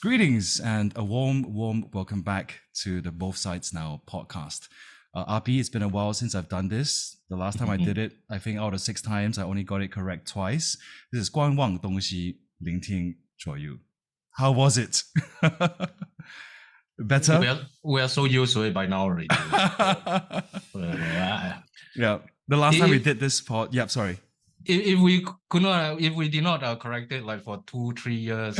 Greetings and a warm welcome back to the Both Sides Now podcast. Api, it's been a while since I've done this. The last time I did it, I think out of 6 times, I only got it correct twice. This is 观望东西，聆听左右. How was it? Better? We are so used to it by now already. Yeah. The last time we did this pod, sorry. If we did not correct it like for 2-3 years,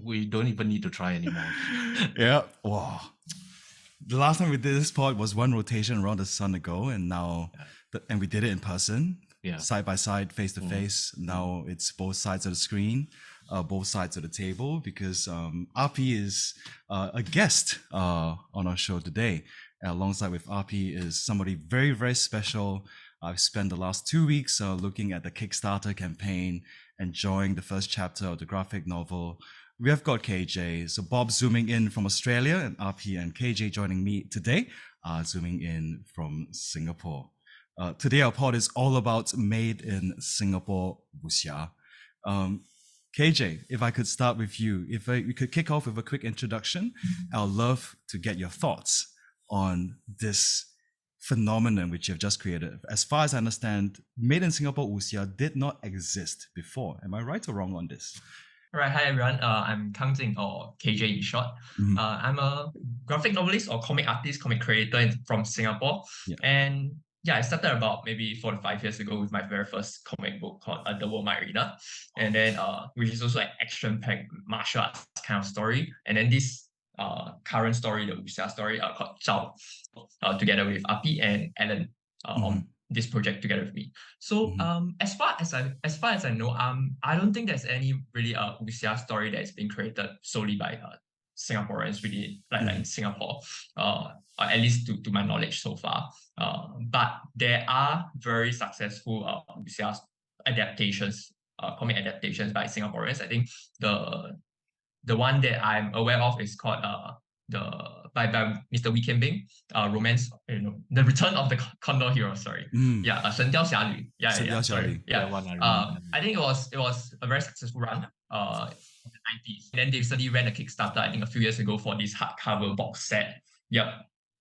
we don't even need to try anymore. Yeah. Wow. The last time we did this pod was one rotation around the sun ago, and now, and we did it in person, side by side, face to face. Now it's both sides of the screen, both sides of the table, because Api is a guest on our show today. Alongside with Api is somebody very, very special. I've spent the last 2 weeks looking at the Kickstarter campaign, enjoying the first chapter of the graphic novel. We have got KJ, so Bob zooming in from Australia, and Api and KJ joining me today, zooming in from Singapore. Today our pod is all about Made-in-Singapore Wuxia. KJ, if I could start with you, if we could kick off with a quick introduction, I'd love to get your thoughts on this phenomenon which you've just created. As far as I understand, Made-in-Singapore Wuxia did not exist before. Am I right or wrong on this? All right, hi everyone. I'm Kang Jing, or KJ in short. I'm a graphic novelist or comic artist, comic creator from Singapore. And I started about maybe 4 to 5 years ago with my very first comic book called The World My Arena. And then, which is also like action-packed martial arts kind of story. And then this current story, the Wuxia story, called Zhao, together with Api and Alan on this project together with me. So as far as I know, I don't think there's any really Wuxia story that's been created solely by Singaporeans really like in Singapore, at least to my knowledge so far. But there are very successful Wuxia adaptations, comic adaptations by Singaporeans. I think the one that I'm aware of is called by Mr. Wee Kian Bing, romance, the Return of the Condor Hero. Sorry, 神雕侠侣. I think it was a very successful run in the 90s. And then they recently ran a Kickstarter, I think a few years ago, for this hardcover box set. So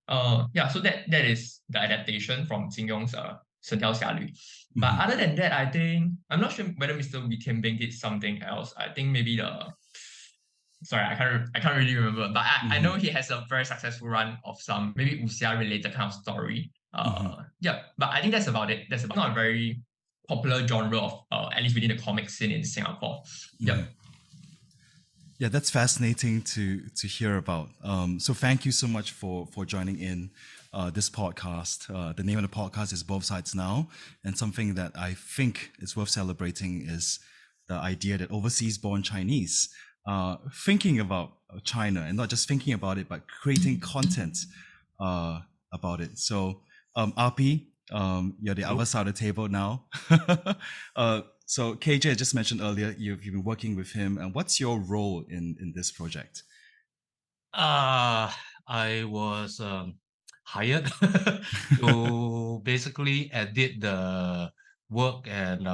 that is the adaptation from Jin Yong's 神雕侠侣. But other than that, I think I'm not sure whether Mr. Wee Kian Bing did something else. I think maybe sorry, I can't really remember, but I know he has a very successful run of some maybe Wuxia related kind of story. But I think that's about it. That's not a very popular genre of at least within the comic scene in Singapore. Yeah, that's fascinating to hear about. So thank you so much for joining in this podcast. The name of the podcast is Both Sides Now, and something that I think is worth celebrating is the idea that overseas-born Chinese thinking about China, and not just thinking about it, but creating content about it. So Api, you're the other side of the table now. So KJ, I just mentioned earlier, you've been working with him, and what's your role in this project? I was hired to basically edit the work and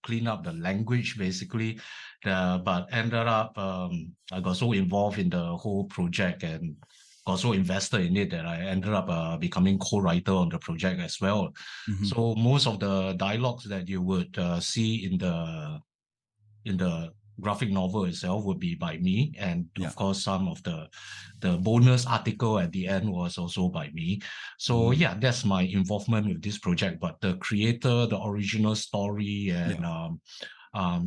clean up the language, basically. But ended up, I got so involved in the whole project and got so invested in it that I ended up becoming co-writer on the project as well. So most of the dialogues that you would see in the graphic novel itself would be by me, and of course some of the bonus article at the end was also by me. So that's my involvement with this project. But the creator, the original story, and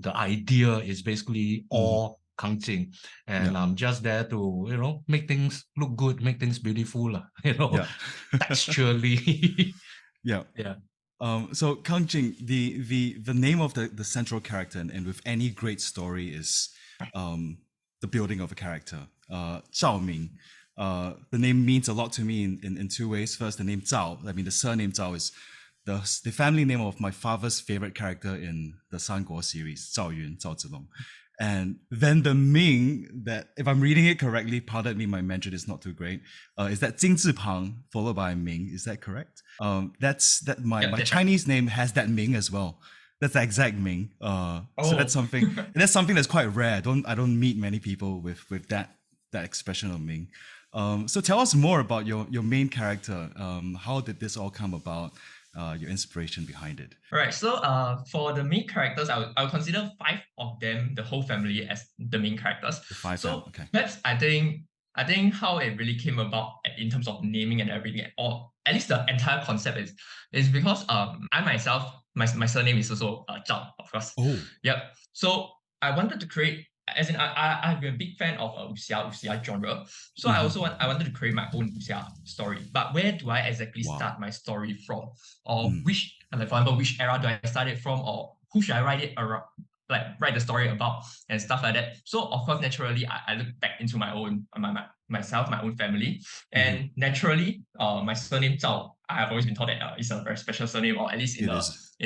the idea is basically all Kang Jing, and I'm just there to make things look good, make things beautiful, texturally. So Kang Jing, the name of the central character, and with any great story, is the building of a character. Zhao Ming. The name means a lot to me in 2 ways. First, the name Zhao. I mean, the surname Zhao is the family name of my father's favorite character in the Sanguo series, Zhao Yun, Zhao Zilong. And then the Ming, that if I'm reading it correctly, pardon me, my Mandarin is not too great, is that Jing Zipang followed by Ming. Is that correct? My Chinese name has that Ming as well. That's the exact Ming. So that's something that's quite rare. I don't meet many people with that expression of Ming. So tell us more about your main character. How did this all come about? Your inspiration behind it. Right. So for the main characters, I would consider 5 of them, the whole family, as the main characters. The 5 so okay. Perhaps I think how it really came about in terms of naming and everything, or at least the entire concept is because I myself, my surname is also Zhao, of course. Oh. Yep. So I wanted to create, as in I've been a big fan of Wuxia genre. So I wanted to create my own Wuxia story. But where do I exactly start my story from? Or which, like for example, which era do I start it from? Or who should I write it around? Like write the story about and stuff like that. So of course, naturally, I look back into my own myself, my own family, and naturally, my surname Zhao. I have always been taught that it's a very special surname, or at least in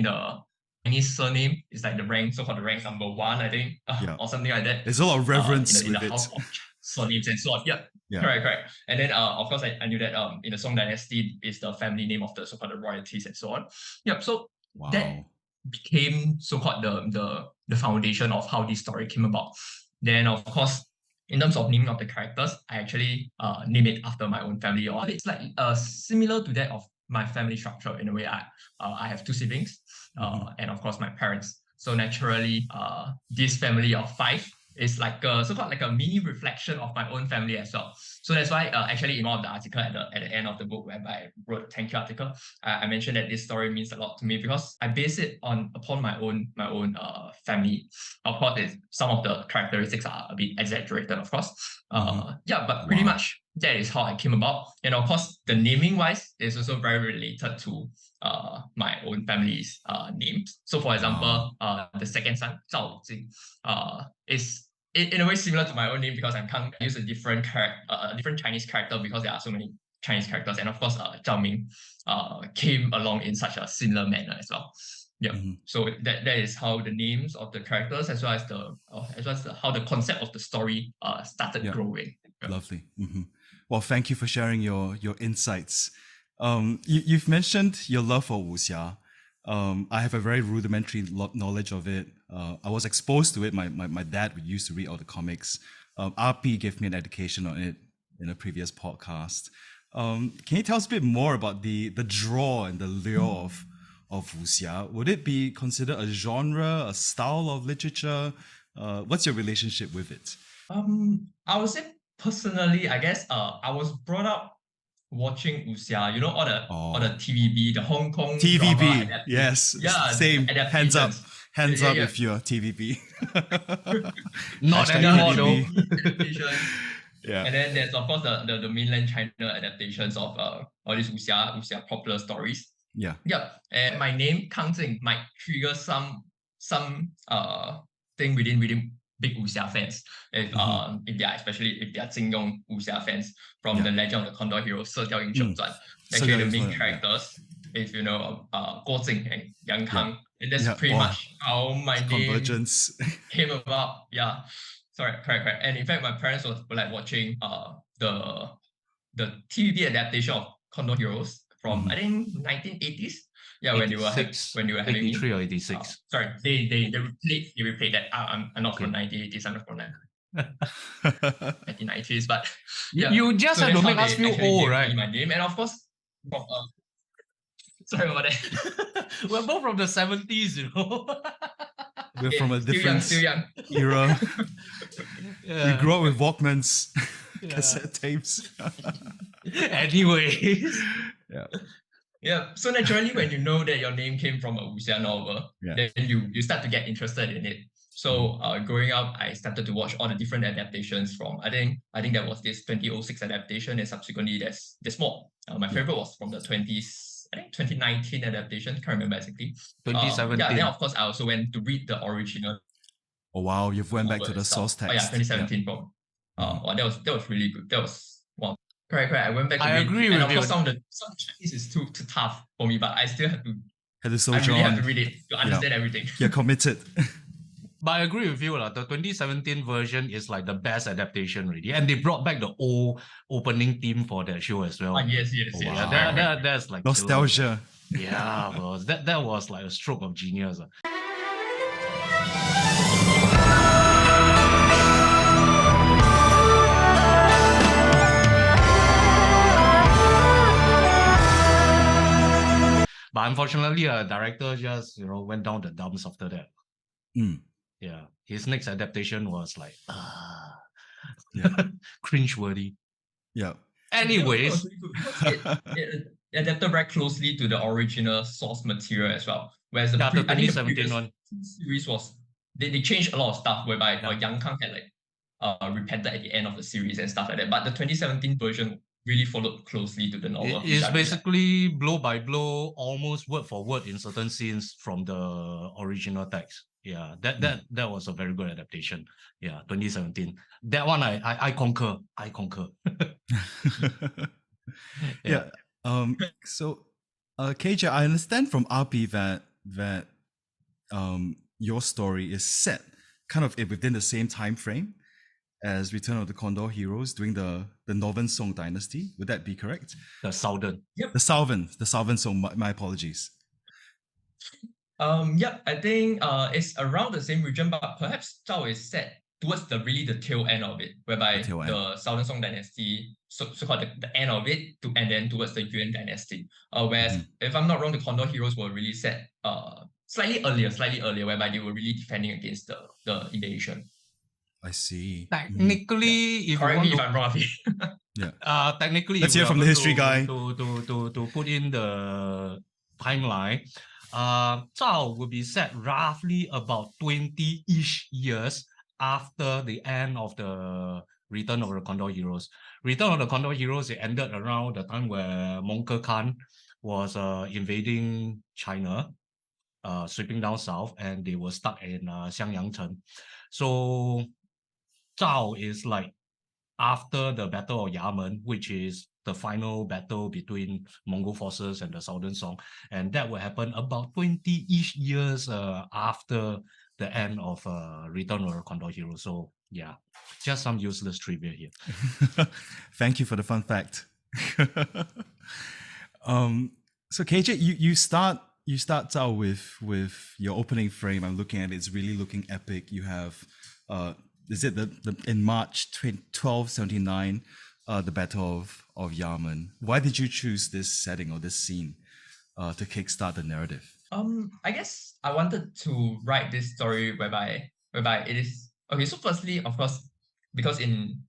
the Chinese surname, it's like the rank, so-called the rank number 1, I think, or something like that. There's a lot of reverence in the with house it. of surnames and so on. Yeah. Correct. And then of course I knew that in the Song Dynasty is the family name of the so-called the royalties and so on. Yep. So that became so-called the foundation of how this story came about. Then of course, in terms of naming of the characters, I actually name it after my own family, or it's like similar to that of my family structure in a way. I have 2 siblings, and of course my parents. So naturally, this family of 5 is like so-called like a mini reflection of my own family as well. So that's why actually in one of the article at the end of the book, where I wrote a thank you article, I mentioned that this story means a lot to me because I base it upon my own family. Of course, some of the characteristics are a bit exaggerated, of course. But pretty much that is how I came about. And of course, the naming wise is also very related to my own family's names. So for example, the second son, Zhao Jing, is in a way similar to my own name because I use a different Chinese character because there are so many Chinese characters. And of course, Zhao Ming came along in such a similar manner as well. Yeah. So that is how the names of the characters as well as how the concept of the story started growing. Yeah. Lovely. Well, thank you for sharing your insights. You've mentioned your love for wuxia. I have a very rudimentary knowledge of it. I was exposed to it. My dad used to read all the comics. Api gave me an education on it in a previous podcast. Can you tell us a bit more about the draw and the lure of wuxia? Would it be considered a genre, a style of literature? What's your relationship with it? I would say personally, I guess I was brought up watching wuxia, all the TVB, the Hong Kong TVB, drama yes, same. Hands up if you're TVB. Not anymore, though. Yeah. And then there's of course the mainland China adaptations of all these wuxia popular stories. Yeah. And my name Kang Jing might trigger some thing within big wuxia fans, especially if they are Jingyong wuxia fans from the Legend of the Condor Hero, 射雕英雄传. Actually, the main characters, if you know, Guo Jing and Yang Kang, and that's pretty much how my name came about. Yeah, sorry, correct. And in fact, my parents were like watching the TVB adaptation of Condor Heroes from I think 1980s. Yeah, when they were having 83 or 86. Sorry, they replayed that. I'm not from 1980s. I'm not from 1990s. But you just have to make us feel old, right? My name, and of course, from, sorry about that. We're both from the 70s, you know. We're from a different still young. era. We grew up with Walkmans, cassette tapes. Anyways. Yeah, so naturally, when you know that your name came from a wuxia novel, then you start to get interested in it. So growing up, I started to watch all the different adaptations from, I think there was this 2006 adaptation, and subsequently there's more. My favorite was from the 2019 adaptation, can't remember exactly. 2017. Then of course I also went to read the original. Oh wow, you've went back to the source text. 2017 from. That was really good. That was wow. Correct. I went back to I read. agree with and of you. course, some Chinese is too tough for me, but I still have to. I really have to read it to understand everything. You're committed. But I agree with you. The 2017 version is like the best adaptation already. And they brought back the old opening theme for that show as well. Yes. Yeah, that's like nostalgia. Yeah, that was like a stroke of genius. But unfortunately, director just went down the dumps after that. Yeah, his next adaptation was like cringeworthy. Yeah. Anyways, it adapted very closely to the original source material as well. Whereas the 2017 one series was they changed a lot of stuff whereby Yang Kang had like repented at the end of the series and stuff like that. But the 2017 version really followed closely to the novel. It's basically blow by blow, almost word for word in certain scenes from the original text. Yeah, that was a very good adaptation. Yeah, 2017. That one I concur. I concur. Yeah. So, KJ, I understand from Api that your story is set kind of within the same time frame as Return of the Condor Heroes during the Northern Song Dynasty. Would that be correct? The Southern. Yep. The Southern Song. My apologies. Yep. I think it's around the same region, but perhaps Zhao is set towards the tail end of it, whereby the Southern Song Dynasty, so-called the end of it, and then towards the Yuan Dynasty. Whereas, if I'm not wrong, the Condor Heroes were really set slightly earlier, whereby they were really defending against the invasion. I see. Technically, if correct me if I'm wrong. Yeah. Technically, let's hear from the history guy to put in the timeline. Zhao will be set roughly about 20-ish years after the end of the Return of the Condor Heroes. Return of the Condor Heroes, it ended around the time where Mongol Khan was invading China, sweeping down south, and they were stuck in Xiangyangchen. So Zhao is like after the Battle of Yamen, which is the final battle between Mongol forces and the Southern Song. And that will happen about 20-ish years after the end of Return of the Condor Hero. So yeah, just some useless trivia here. Thank you for the fun fact. So KJ, you start out with your opening frame. I'm looking at it, it's really looking epic. You have is it in March 1279, the Battle of Yamen? Why did you choose this setting or this scene to kickstart the narrative? I guess I wanted to write this story whereby it is okay. So firstly, of course, because in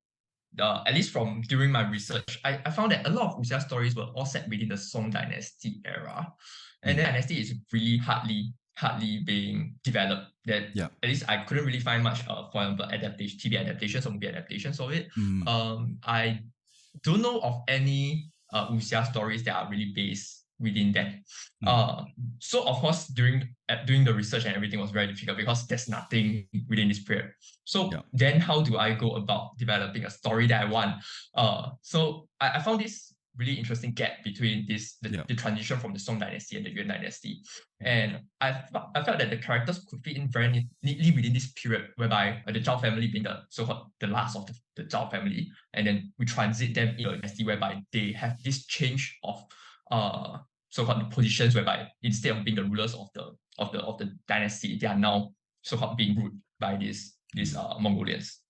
at least from during my research, I found that a lot of Wuxia stories were all set within the Song Dynasty era, and the dynasty is really hardly being developed. That at least I couldn't really find much, for example, TV adaptations or movie adaptations of it. I don't know of any Wuxia stories that are really based within that. So of course doing the research and everything was very difficult because there's nothing within this period. So then how do I go about developing a story that I want? So I found this really interesting gap between the transition from the Song Dynasty and the Yuan Dynasty. And I felt that the characters could fit in very neatly within this period, whereby the Zhao family being the so-called the last of the Zhao family, and then we transit them into a dynasty whereby they have this change of so-called positions, whereby instead of being the rulers of the dynasty, they are now so-called being ruled by these Mongolians.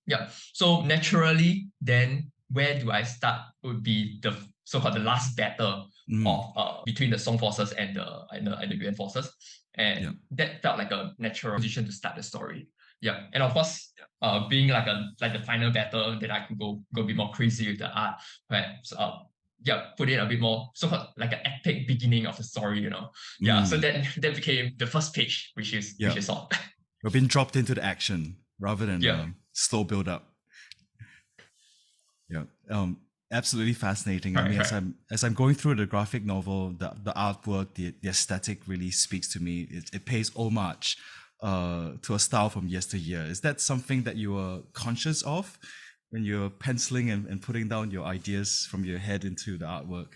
Yeah. So naturally, then where do I start would be the so-called the last battle of between the Song forces and the Yuan forces, and that felt like a natural position to start the story. Yeah, and of course, being like the final battle, then I could go a bit more crazy with the art, perhaps put in a bit more so-called like an epic beginning of the story, Yeah, so that became the first page, which is all. We've been dropped into the action rather than slow build up. Yeah, absolutely fascinating. I mean, as I'm going through the graphic novel, the artwork, the aesthetic really speaks to me. It pays homage to a style from yesteryear. Is that something that you were conscious of when you're penciling and putting down your ideas from your head into the artwork?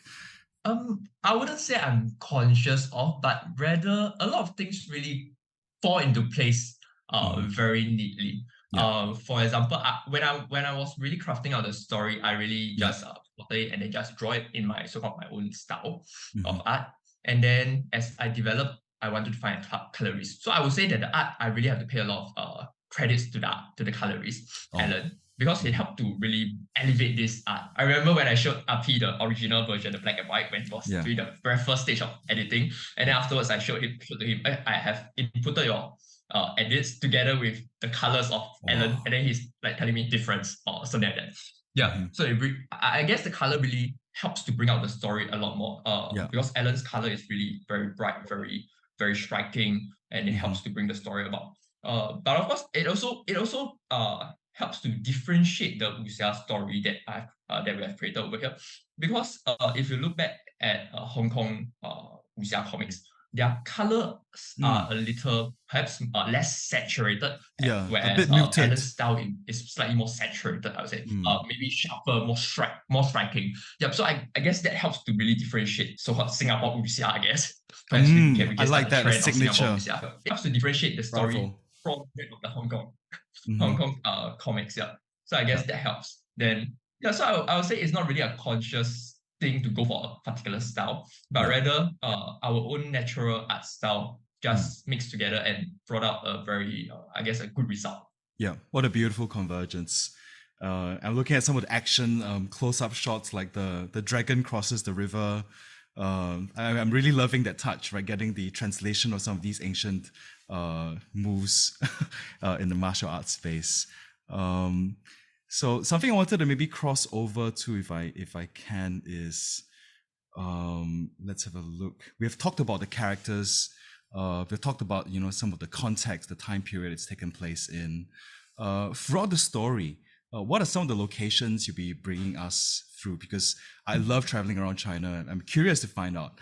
I wouldn't say I'm conscious of, but rather a lot of things really fall into place very neatly. For example, when I was really crafting out the story, I really just plot it and then just draw it in my so-called my own style of art. And then as I developed, I wanted to find a colorist. So I would say that the art, I really have to pay a lot of credits to the colorist, Alan. because it helped to really elevate this art. I remember when I showed Api the original version, the black and white, when it was doing the very first stage of editing, and then afterwards I showed to him, I have inputted your edits together with the colors of Alan, and then he's like telling me difference or something like that. Yeah, so I guess the color really helps to bring out the story a lot more. Because Alan's color is really very bright, very very striking, and it helps to bring the story about. But of course, it also helps to differentiate the Wuxia story that we have created over here. Because if you look back at Hong Kong Wuxia comics, their colors are a little perhaps less saturated. Whereas Alan's style is slightly more saturated, I would say. Maybe sharper, more striking. So I guess that helps to really differentiate so-called Singapore Wuxia, I guess. I like that, the signature. It helps to differentiate the story from the Hong Kong comics. So I guess that helps. Then so I would say it's not really a conscious thing to go for a particular style, but rather our own natural art style just mixed together and brought out a very I guess a good result. Yeah, what a beautiful convergence. I'm looking at some of the action close-up shots, like the dragon crosses the river. I'm really loving that touch, right? Getting the translation of some of these ancient moves in the martial arts space. So something I wanted to maybe cross over to, if I can, is let's have a look. We have talked about the characters. We've talked about some of the context, the time period it's taken place in. Throughout the story, what are some of the locations you'll be bringing us through? Because I love traveling around China, and I'm curious to find out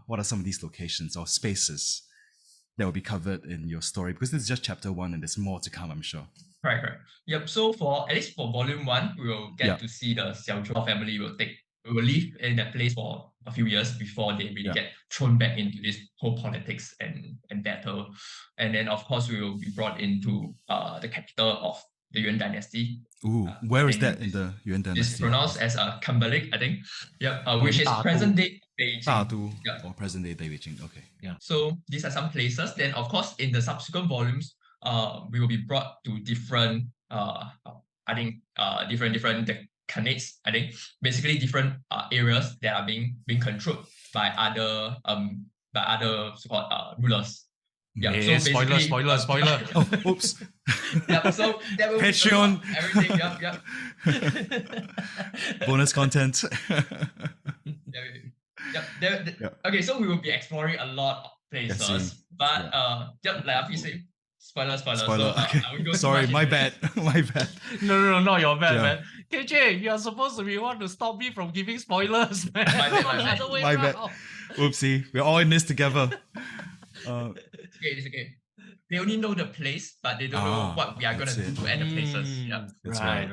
what are some of these locations or spaces that will be covered in your story, because this is just chapter 1 and there's more to come, I'm sure. Correct. Yep. So at least for volume 1, we will get to see the Xiaozhou family will live in that place for a few years before they really get thrown back into this whole politics and battle. And then of course we will be brought into the capital of the Yuan Dynasty. Where is that in the Yuan Dynasty? It's pronounced as Kublai, I think. Which is present day Beijing. Daду, or present day Beijing. Okay. Yeah. So these are some places. Then of course in the subsequent volumes, we will be brought to different different Khanates, I think, basically different areas that are being controlled by other so-called rulers. So spoiler. Oh, oops. So that will Patreon. Everything. Bonus content. Okay, so we will be exploring a lot of places, but like Api said, spoiler. So, okay. Sorry, my bad. No, not your bad, man. KJ, you are supposed to be one to stop me from giving spoilers, man. My bad. Oopsie, we're all in this together. It's okay. They only know the place, but they don't know what we are going to do at the places. Right. So I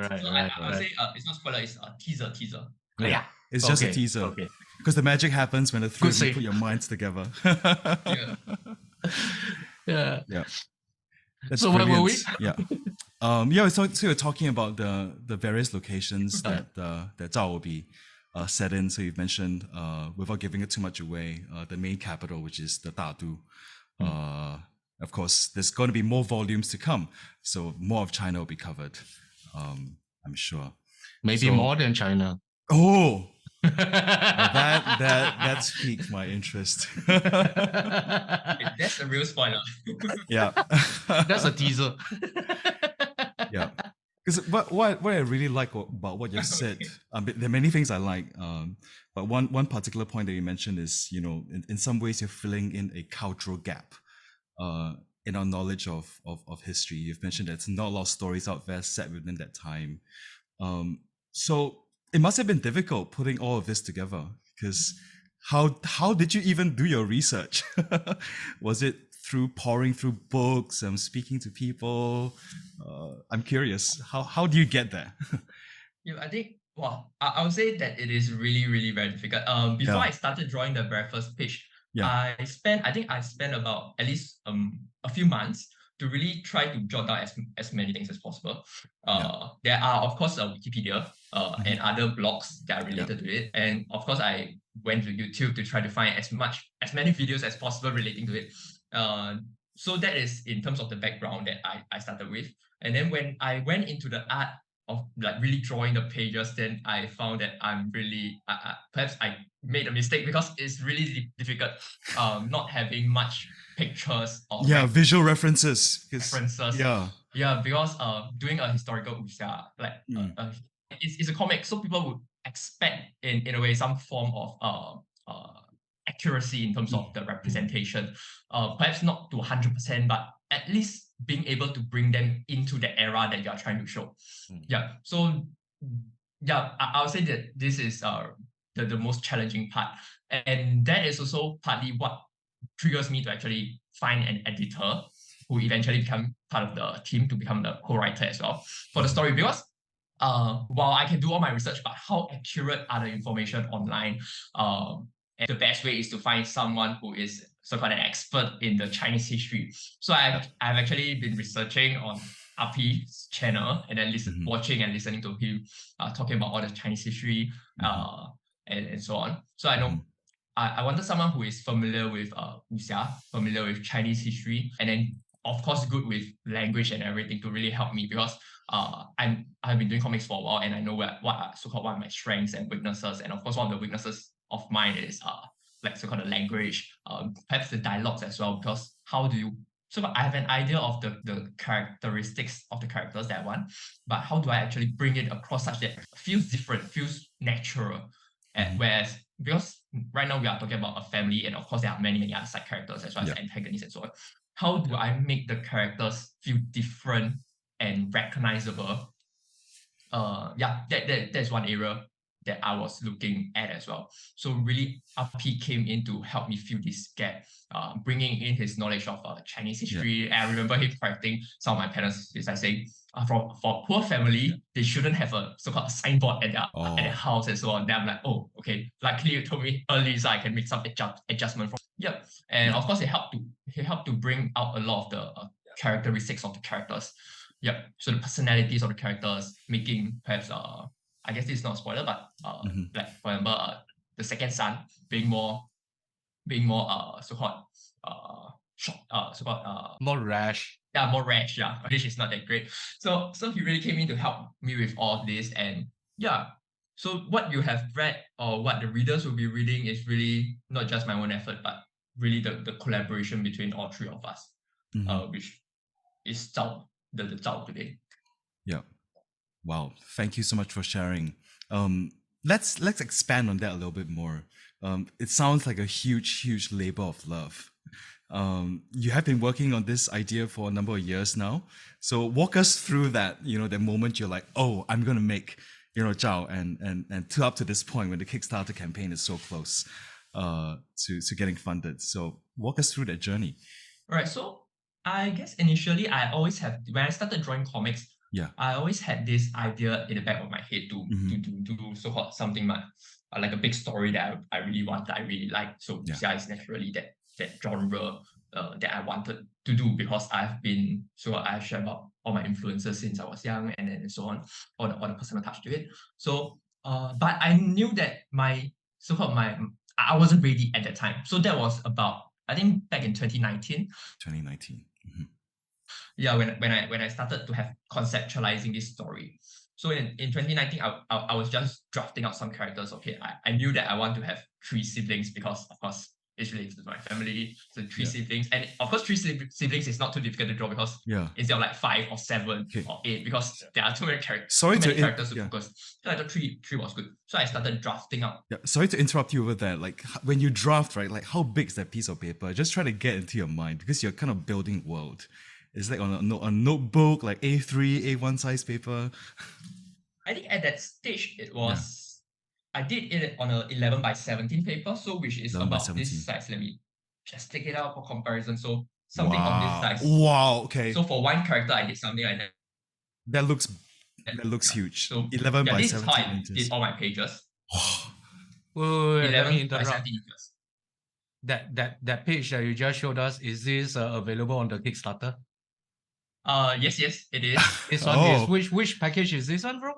would say it's not spoiler, it's a teaser. Yeah. It's just a teaser. Okay. Because the magic happens when the three of you put your minds together. Yeah. That's so brilliant. where were we? So you're talking about the various locations that Zhao will be set in. So you've mentioned, without giving it too much away, the main capital, which is the Dadu. Of course, there's going to be more volumes to come, so more of China will be covered, I'm sure. Maybe more than China. Oh, that's piqued my interest. That's a real spoiler. Yeah, that's a teaser. Yeah, because what I really like about what you've said, there are many things I like, but one particular point that you mentioned is, in some ways you're filling in a cultural gap in our knowledge of history. You've mentioned that there's not a lot of stories out there set within that time. So it must have been difficult putting all of this together, because how did you even do your research? Was it through poring through books and speaking to people? I'm curious, how do you get there? I think, I would say that it is really, really very difficult. Before I started drawing the very first page, I spent about at least a few months to really try to jot down as many things as possible. There are, of course, Wikipedia and other blogs that are related to it. And of course, I went to YouTube to try to find as many videos as possible relating to it. So that is in terms of the background that I started with. And then when I went into the art, like really drawing the pages, then I found that I'm really perhaps I made a mistake because it's really difficult not having much pictures or visual references. Because doing a historical wuxia, like it's a comic, so people would expect in a way some form of accuracy in terms of the representation. Perhaps not to 100%, but at least being able to bring them into the era that you are trying to show. So I would say that this is the most challenging part, and that is also partly what triggers me to actually find an editor who eventually become part of the team to become the co-writer as well for the story. Because while I can do all my research, but how accurate are the information online? And the best way is to find someone who is so-called an expert in the Chinese history. So I've actually been researching on Api's channel and then watching and listening to him talking about all the Chinese history and so on. So I know I wanted someone who is familiar with wuxia, familiar with Chinese history, and then of course good with language and everything to really help me, because I've been doing comics for a while and I know what are so-called one of my strengths and weaknesses. And of course one of the weaknesses of mine is like so-called the language, perhaps the dialogues as well, because how do you I have an idea of the characteristics of the characters that I want, but how do I actually bring it across such that it feels different, feels natural? Whereas, because right now we are talking about a family, and of course there are many other side characters as well as antagonists and so on. How do I make the characters feel different and recognizable? That's one area that I was looking at as well. So really, Api came in to help me fill this gap, bringing in his knowledge of Chinese history. And I remember him correcting some of my parents by saying, for a poor family, they shouldn't have a so-called signboard at their house and so on. Then I'm like, oh, okay. Luckily, you told me early, so I can make some adjustment from. And of course, it helped to bring out a lot of the characteristics of the characters. So the personalities of the characters, making perhaps I guess this is not a spoiler, but like for example, the second son being more so-called more rash. More rash. English is not that great. So he really came in to help me with all of this. And so what you have read or what the readers will be reading is really not just my own effort, but really the collaboration between all three of us, which is Zhao, the Zhao today. Wow, thank you so much for sharing. Let's expand on that a little bit more. It sounds like a huge labor of love. You have been working on this idea for a number of years now. So walk us through that, the moment you're like, oh, I'm gonna make, Zhao, and to up to this point when the Kickstarter campaign is so close to getting funded. So walk us through that journey. All right. So I guess initially I always have, when I started drawing comics, I always had this idea in the back of my head to do so-called something like a big story that I really want, that I really like. So wuxia is naturally that genre that I wanted to do, because I've shared about all my influences since I was young and so on, all the personal touch to it. So but I knew that I wasn't ready at that time. So that was about, I think, back in 2019. When I started to have conceptualizing this story. So in 2019, I was just drafting out some characters. Okay, I knew that I want to have 3 siblings because, of course, it's related to my family. So 3 siblings. And of course, 3 siblings is not too difficult to draw, because instead of like 5 or 7 or 8, because there are too many characters to focus. So I thought 3 was good. So I started drafting out. Sorry to interrupt you over there. Like when you draft, right? Like how big is that piece of paper? Just try to get into your mind, because you're kind of building world. It's like on a notebook, like A3, A1 size paper. I think at that stage it was, I did it on a 11 by 17 paper, so which is about this size. Let me just take it out for comparison. So something of this size. Wow, okay. So for one character, I did something like that. That looks huge. So 11 by 17 inches. This is how I did all my pages. Wait, 11 by 17 inches. That page that you just showed us, is this available on the Kickstarter? Yes, it is. This one is which package is this one, bro?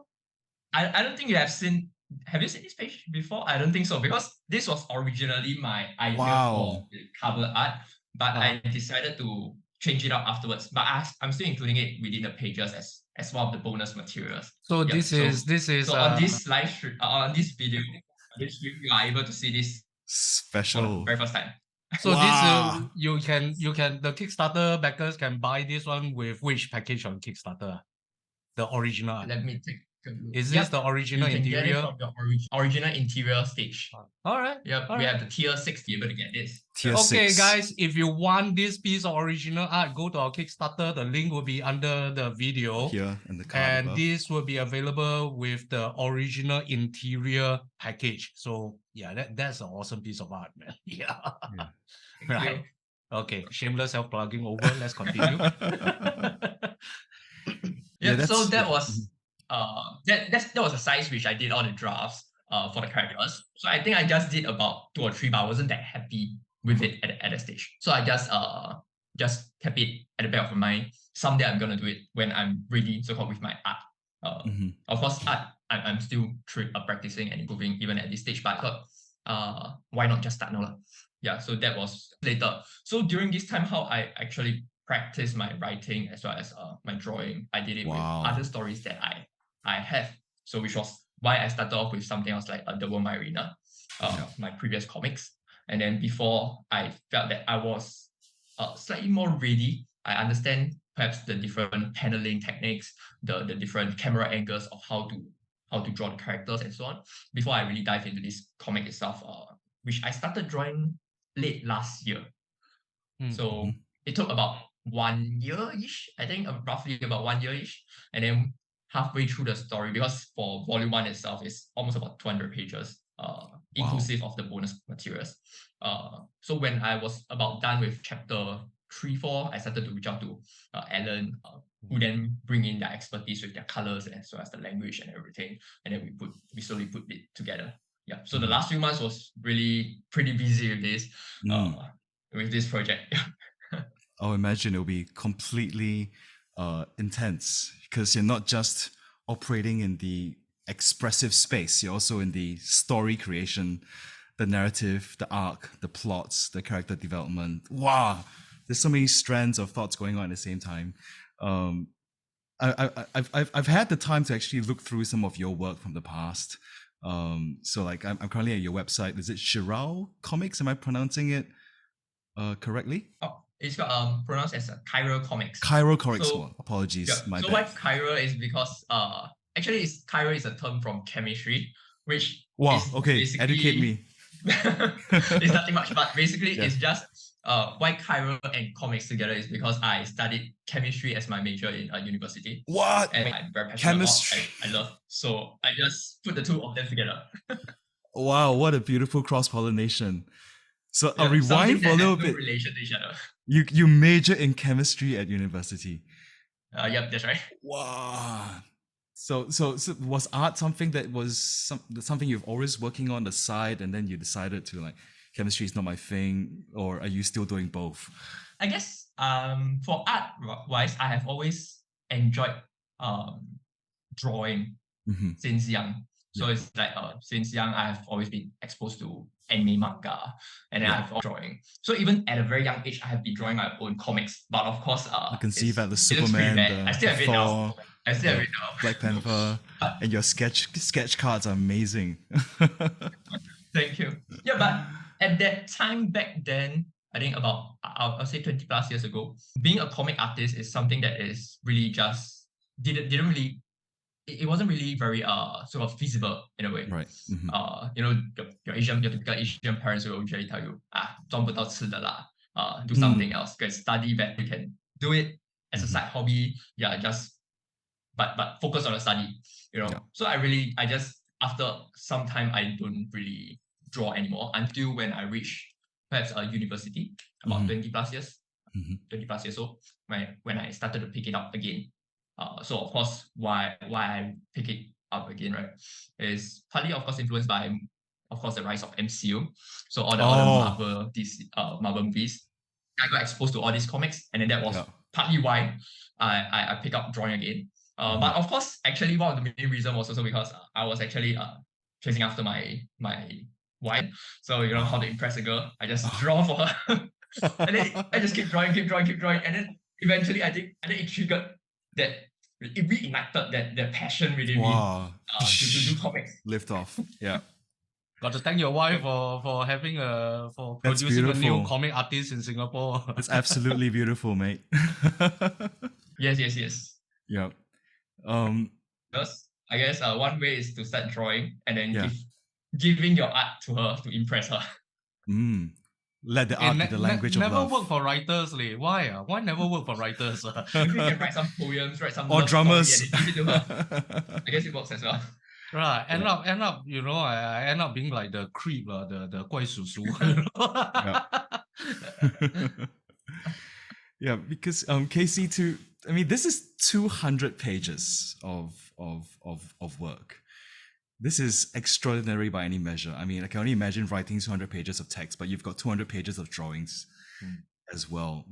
I don't think you have seen. Have you seen this page before? I don't think so, because this was originally my idea for the cover art, but I decided to change it up afterwards. But I'm still including it within the pages as one of the bonus materials. So this is so on this live stream, on this video, on this stream, you are able to see this special for the very first time. So wow. this you can the Kickstarter backers can buy this one with which package on Kickstarter? The original. Let me take a look. Is this the original you can interior? Get it from the original interior stage. All right. Yep. All we right. have the tier 6 to be able to get this. Okay, guys, if you want this piece of original art, go to our Kickstarter. The link will be under the video. Here in the card and above. This will be available with the original interior package. So yeah, that's an awesome piece of art, man. Yeah. Right. Okay. Shameless self-plugging over. Let's continue. So that was that was a size which I did all the drafts for the characters. So I think I just did about 2 or 3, but I wasn't that happy with it at that stage. So I just kept it at the back of my mind. Someday I'm gonna do it when I'm really so-called with my art. Of course, art I'm still practicing and improving even at this stage. But I thought, why not just start now? Yeah. So that was later. So during this time, how I actually practice my writing as well as my drawing, I did it with other stories that I have. So which was why I started off with something else like The World Marina, my previous comics. And then before I felt that I was slightly more ready, I understand perhaps the different paneling techniques, the different camera angles of how to draw the characters and so on. Before I really dive into this comic itself, which I started drawing late last year. So it took about 1 year-ish, I think, roughly about 1 year-ish. And then halfway through the story, because for volume 1 itself is almost about 200 pages, inclusive of the bonus materials. So when I was about done with chapter 3-4, I started to reach out to Alan, who then bring in their expertise with their colors as well as the language and everything. And then we slowly put it together. Yeah. So the last few months was really pretty busy with this project. I imagine it'll be completely intense because you're not just operating in the expressive space, you're also in the story creation, the narrative, the arc, the plots, the character development. Wow, there's so many strands of thoughts going on at the same time. I've had the time to actually look through some of your work from the past. So like I'm currently at your website. Is it Shirao Comics? Am I pronouncing it correctly? Oh, it's pronounced as Cairo Comics. Cairo Comics. So, apologies. Yeah. So why Cairo is because actually Cairo is a term from chemistry, which educate me. It's nothing much, but basically it's just why Cairo and comics together is because I studied chemistry as my major in university. What? And I'm very passionate chemistry. I love. So I just put the two of them together. Wow, what a beautiful cross-pollination. So I'll rewind for a little bit. Relation to each other. You major in chemistry at university. Yep, that's right. Wow. So was art something that was something you've always working on the side, and then you decided to like chemistry is not my thing, or are you still doing both? I guess for art wise, I have always enjoyed drawing since young. So it's like since young, I have always been exposed to anime, manga, and then I've drawing. So even at a very young age, I have been drawing my own comics. But of course, I can see that the Superman, I still have it now. I still have it now. Black Panther, and your sketch cards are amazing. Thank you. Yeah, but at that time back then, I think about I'll say 20 plus years ago, being a comic artist is something that is really just didn't really. It wasn't really very sort of feasible in a way. Right. You know, your typical Asian parents will usually tell you, 赚不到吃的啦, do something else, go study that you can do it as a side hobby. Yeah, just but focus on the study, you know. So I just after some time I don't really draw anymore until when I reach perhaps a university, about 20 plus years, 20 plus years old, when I started to pick it up again. So of course, why I pick it up again, right, is partly of course influenced by, of course, the rise of MCU. So all the Marvel, Marvel movies, I got exposed to all these comics, and then that was partly why I pick up drawing again. But of course, actually, one of the main reasons was also because I was actually chasing after my wife. So you know how to impress a girl, I just draw for her, and then I just keep drawing, and then eventually I think it triggered that it reignited that passion within me to do comics. Lift off. Yeah. Got to thank your wife for having for producing a new comic artist in Singapore. It's absolutely beautiful, mate. Yes. Yeah. Because I guess one way is to start drawing and then giving your art to her to impress her. Let the art be the language of love. Never work for writers, Why? Why never work for writers? Maybe you can write some poems, write some or drummers, and give it to her. I guess it works as well. Right. End up, I end up being like the creep, the 怪叔叔. Yeah, because Casey, this is 200 pages of work. This is extraordinary by any measure. I mean, I can only imagine writing 200 pages of text, but you've got 200 pages of drawings as well.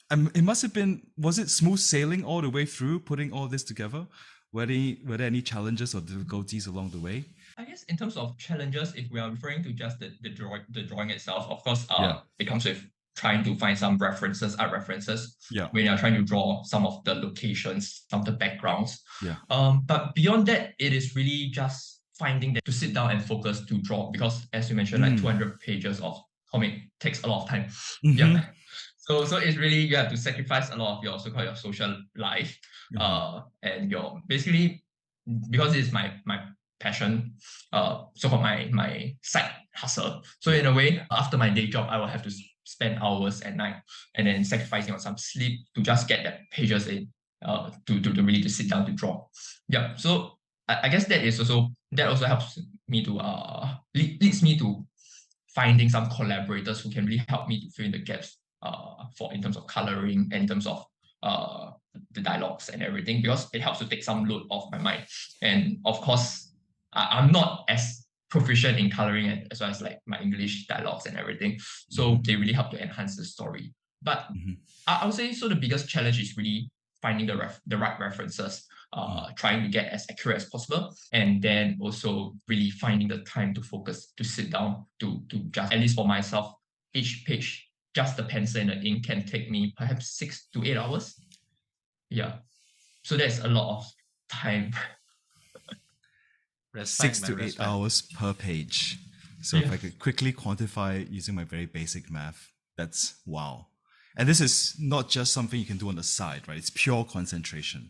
It must have been, was it smooth sailing all the way through putting all this together? Were there any challenges or difficulties along the way? I guess in terms of challenges, if we are referring to just the drawing itself, of course, it comes with trying to find some art references. Yeah. When you're trying to draw some of the locations, some of the backgrounds. Yeah. But beyond that, it is really just finding that to sit down and focus to draw, because as you mentioned, like 200 pages of comic takes a lot of time. Yeah. So it's really, you have to sacrifice a lot of your so-called your social life, and your basically, because it's my passion, so-called my side hustle. So in a way, after my day job, I will have to spend hours at night and then sacrificing on some sleep to just get that pages in, to really to sit down to draw. Yeah. So I guess that also helps me to leads me to finding some collaborators who can really help me to fill in the gaps in terms of coloring and in terms of the dialogues and everything, because it helps to take some load off my mind. And of course, I'm not as proficient in coloring as well as like my English dialogues and everything. So they really help to enhance the story. But I would say, so the biggest challenge is really finding the right references, trying to get as accurate as possible, and then also really finding the time to focus, to sit down, to just, at least for myself, each page, just the pencil and the ink can take me perhaps 6 to 8 hours. Yeah. So there's a lot of time. 6 to 8 hours per page. So if I could quickly quantify it using my very basic math, that's wow. And this is not just something you can do on the side, right? It's pure concentration.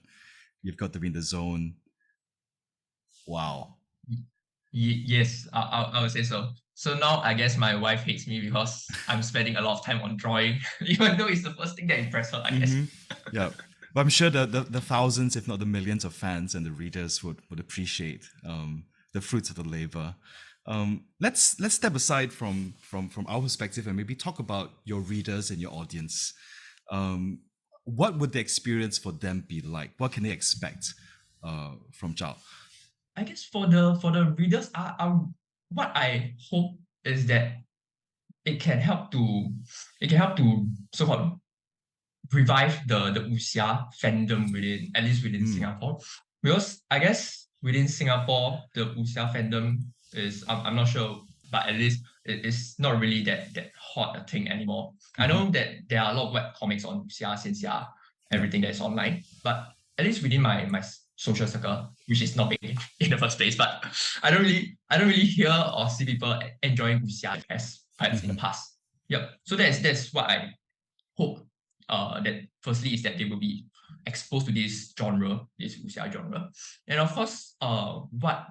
You've got to be in the zone. Wow. Yes, I would say so. So now I guess my wife hates me because I'm spending a lot of time on drawing, even though it's the first thing that impressed her, I guess. Yeah. But I'm sure the thousands, if not the millions of fans and the readers would appreciate the fruits of the labor. Let's step aside from our perspective and maybe talk about your readers and your audience. What would the experience for them be like? What can they expect from Zhao? I guess for the readers, what I hope is that it can help to so-called revive the Wuxia fandom within Singapore. Because I guess within Singapore, the Wuxia fandom is, I'm not sure, but at least it's not really that hot a thing anymore. I know that there are a lot of web comics on Wuxia, Xinxia, everything that's online, but at least within my social circle, which is not big in the first place, but I don't really hear or see people enjoying Wuxia as perhaps in the past. Yep. So that's what I hope. That firstly is that they will be exposed to this genre, this Wuxia genre. And of course, what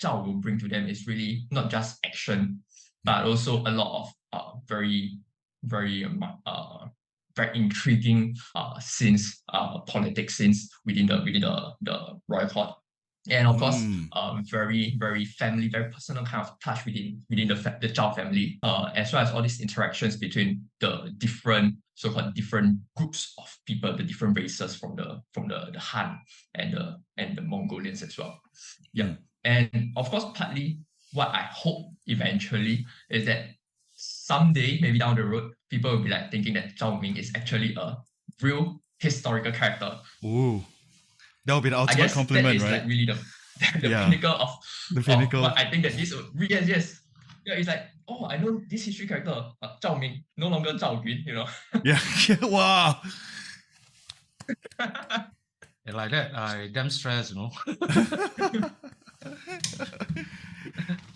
Zhao will bring to them is really not just action, but also a lot of very intriguing scenes, politics scenes within the royal court. And of course, very, very family, very personal kind of touch within the Zhao family, as well as all these interactions between the different so-called different groups of people, the different races from the Han and the Mongolians as well. Yeah, and of course, partly what I hope eventually is that someday, maybe down the road, people will be like thinking that Zhao Ming is actually a real historical character. Ooh. That would be the ultimate compliment, right? Like really the pinnacle of the pinnacle. But I think that this would yes. Yeah, it's like, oh, I know this history character, Zhao Ming, no longer Zhao Yun, Yeah, wow. And like that, I damn stressed,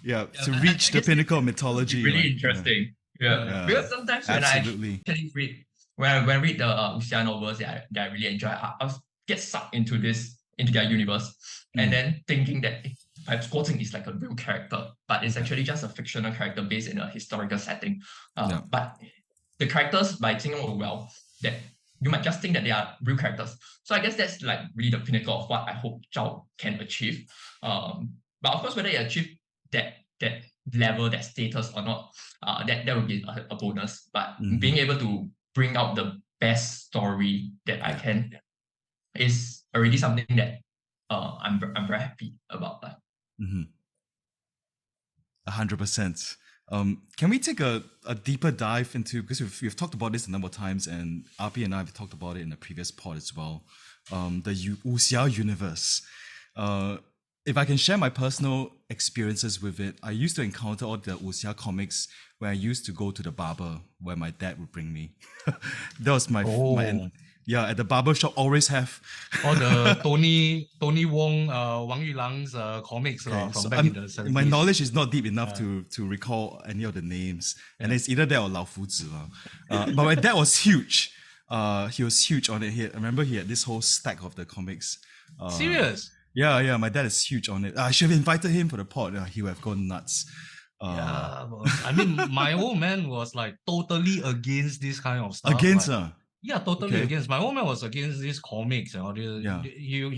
Yeah, to reach the pinnacle of mythology. Really interesting. Yeah. Because sometimes when absolutely. when I read the Wuxia novels that I really enjoy, I'll get sucked into their universe, and then thinking that perhaps Guo Jing is like a real character, but it's actually just a fictional character based in a historical setting. But the characters by Jing were well, that you might just think that they are real characters. So I guess that's like really the pinnacle of what I hope Zhao can achieve. But of course, whether he achieve that level, that status or not, that would be a bonus. But being able to bring out the best story that I can is already something that I'm very happy about that. 100%. Can we take a deeper dive into, because we've talked about this a number of times, and Api and I have talked about it in the previous pod as well, the Wuxia universe. If I can share my personal experiences with it, I used to encounter all the Wuxia comics where I used to go to the barber where my dad would bring me. That was my at the barber shop always have all the Tony Wong, Wang Yulang's comics from back in the 70s. My knowledge is not deep enough to recall any of the names, and it's either that or Lao Fuzi. But my dad was huge. He was huge on it. I remember he had this whole stack of the comics. Serious? Yeah, my dad is huge on it. I should have invited him for the pod. He would have gone nuts. I mean, my old man was like totally against this kind of stuff. Yeah, totally against. My old man was against these comics and all this. Yeah. He